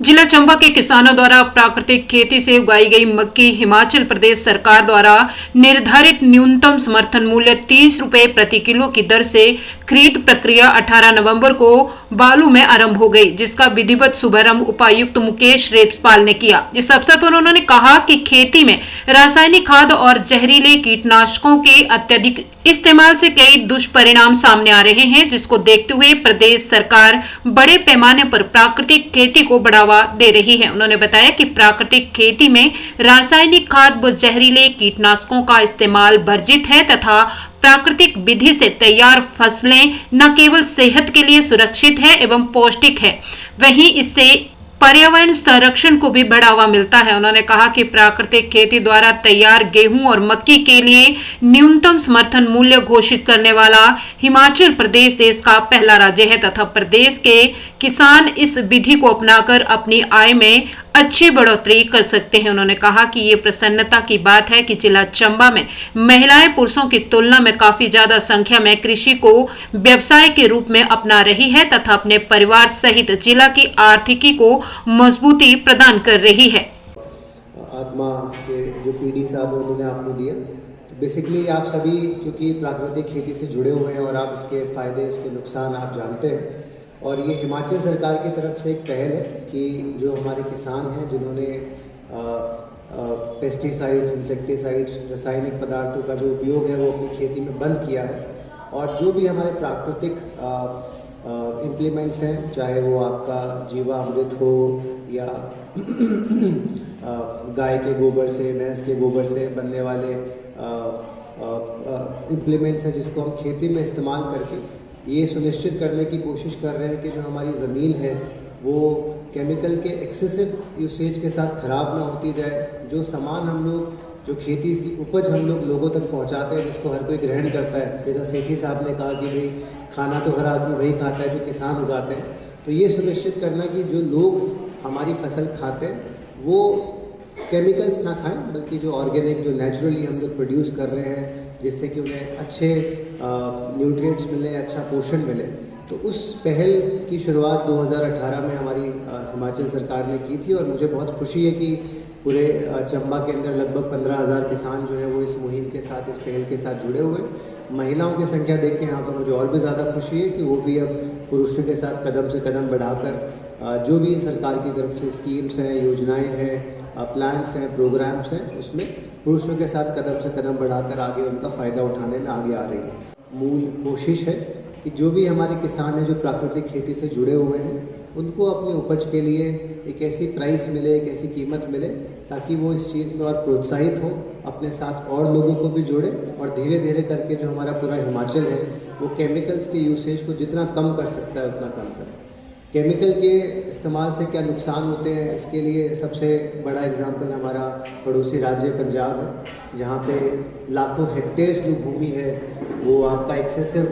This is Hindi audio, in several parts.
जिला चंबा के किसानों द्वारा प्राकृतिक खेती से उगाई गई मक्की हिमाचल प्रदेश सरकार द्वारा निर्धारित न्यूनतम समर्थन मूल्य 30 रुपए प्रति किलो की दर से खरीद प्रक्रिया 18 नवंबर को बालू में आरंभ हो गई, जिसका विधिवत शुभारंभ उपायुक्त मुकेश रेपस्पाल ने किया। इस अवसर पर उन्होंने कहा कि खेती में रासायनिक खाद और जहरीले कीटनाशकों के अत्यधिक इस्तेमाल से कई दुष्परिणाम सामने आ रहे हैं, जिसको देखते हुए प्रदेश सरकार बड़े पैमाने पर प्राकृतिक खेती को बढ़ावा दे रही है। उन्होंने बताया कि प्राकृतिक खेती में रासायनिक खाद व जहरीले कीटनाशकों का इस्तेमाल वर्जित है तथा प्राकृतिक विधि से तैयार फसलें न केवल सेहत के लिए सुरक्षित है एवं पौष्टिक है, वहीं इससे पर्यावरण संरक्षण को भी बढ़ावा मिलता है। उन्होंने कहा कि प्राकृतिक खेती द्वारा तैयार गेहूं और मक्की के लिए न्यूनतम समर्थन मूल्य घोषित करने वाला हिमाचल प्रदेश देश का पहला राज्य है तथा प्रदेश के किसान इस विधि को अपनाकर अपनी आय में अच्छी बढ़ोतरी कर सकते हैं। उन्होंने कहा कि ये प्रसन्नता की बात है कि जिला चंबा में महिलाएं पुरुषों की तुलना में काफी ज्यादा संख्या में कृषि को व्यवसाय के रूप में अपना रही है तथा अपने परिवार सहित जिला की आर्थिकी को मजबूती प्रदान कर रही है। आत्मा के जो पीडी साहब उन्होंने आपको दिया, तो बेसिकली आप सभी क्योंकि प्राकृतिक खेती से जुड़े हुए हैं और आप इसके फायदे इसके नुकसान आप जानते हैं, और ये हिमाचल सरकार की तरफ से एक पहल है कि जो हमारे किसान हैं जिन्होंने पेस्टिसाइड्स, इंसेक्टिसाइड्स, रासायनिक पदार्थों का जो उपयोग है वो अपनी खेती में बंद किया है, और जो भी हमारे प्राकृतिक इम्प्लीमेंट्स हैं, चाहे वो आपका जीवामृत हो या गाय के गोबर से, भैंस के गोबर से बनने वाले इम्प्लीमेंट्स हैं, जिसको हम खेती में इस्तेमाल करके ये सुनिश्चित करने की कोशिश कर रहे हैं कि जो हमारी ज़मीन है वो केमिकल के एक्सेसिव यूसेज के साथ ख़राब ना होती जाए। जो सामान हम लोग, जो खेती की उपज हम लोग लोगों तक पहुंचाते हैं, जिसको हर कोई ग्रहण करता है, जैसा सेठी साहब ने कहा कि भाई खाना तो हर आदमी वही खाता है जो किसान उगाते हैं, तो ये सुनिश्चित करना कि जो लोग हमारी फसल खाते हैं वो केमिकल्स ना खाएं, बल्कि जो ऑर्गेनिक, जो नेचुरली हम लोग प्रोड्यूस कर रहे हैं, जिससे कि उन्हें अच्छे न्यूट्रिएंट्स मिले, अच्छा पोषण मिले। तो उस पहल की शुरुआत 2018 में हमारी हिमाचल सरकार ने की थी, और मुझे बहुत खुशी है कि पूरे चंबा के अंदर लगभग 15,000 किसान जो है वो इस मुहिम के साथ, इस पहल के साथ जुड़े हुए हैं। महिलाओं की संख्या देख के यहाँ पर मुझे और भी ज़्यादा खुशी है कि वो भी अब पुरुषों के साथ कदम से कदम बढ़ाकर जो भी सरकार की तरफ से स्कीम्स हैं, योजनाएँ हैं, प्लान्स हैं, प्रोग्राम्स हैं, उसमें पुरुषों के साथ कदम से कदम बढ़ाकर आगे उनका फ़ायदा उठाने में आगे आ रही है। मूल कोशिश है कि जो भी हमारे किसान हैं जो प्राकृतिक खेती से जुड़े हुए हैं, उनको अपनी उपज के लिए एक ऐसी प्राइस मिले, एक ऐसी कीमत मिले ताकि वो इस चीज़ में और प्रोत्साहित हो, अपने साथ और लोगों को भी जोड़े, और धीरे धीरे करके जो हमारा पूरा हिमाचल है वो केमिकल्स के यूसेज को जितना कम कर सकता है उतना कम करे। केमिकल के इस्तेमाल से क्या नुकसान होते हैं, इसके लिए सबसे बड़ा एग्जांपल हमारा पड़ोसी राज्य पंजाब है, जहाँ पे लाखों हेक्टेयर्स जो भूमि है वो आपका एक्सेसिव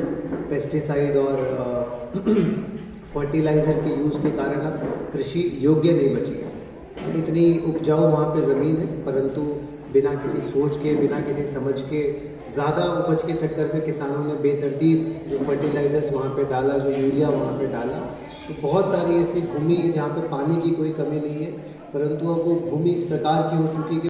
पेस्टिसाइड और फर्टिलाइज़र के यूज़ के कारण अब कृषि योग्य नहीं बची है। इतनी उपजाऊ वहाँ पे ज़मीन है, परंतु बिना किसी सोच के, बिना किसी समझ के, ज़्यादा उपज के चक्कर में किसानों ने बेतरतीब जो फर्टिलाइज़र्स वहाँ पे डाला, जो यूरिया वहाँ पे डाला, तो बहुत सारी ऐसी भूमि है जहाँ पे पानी की कोई कमी नहीं है, परंतु अब वो भूमि इस प्रकार की हो चुकी है कि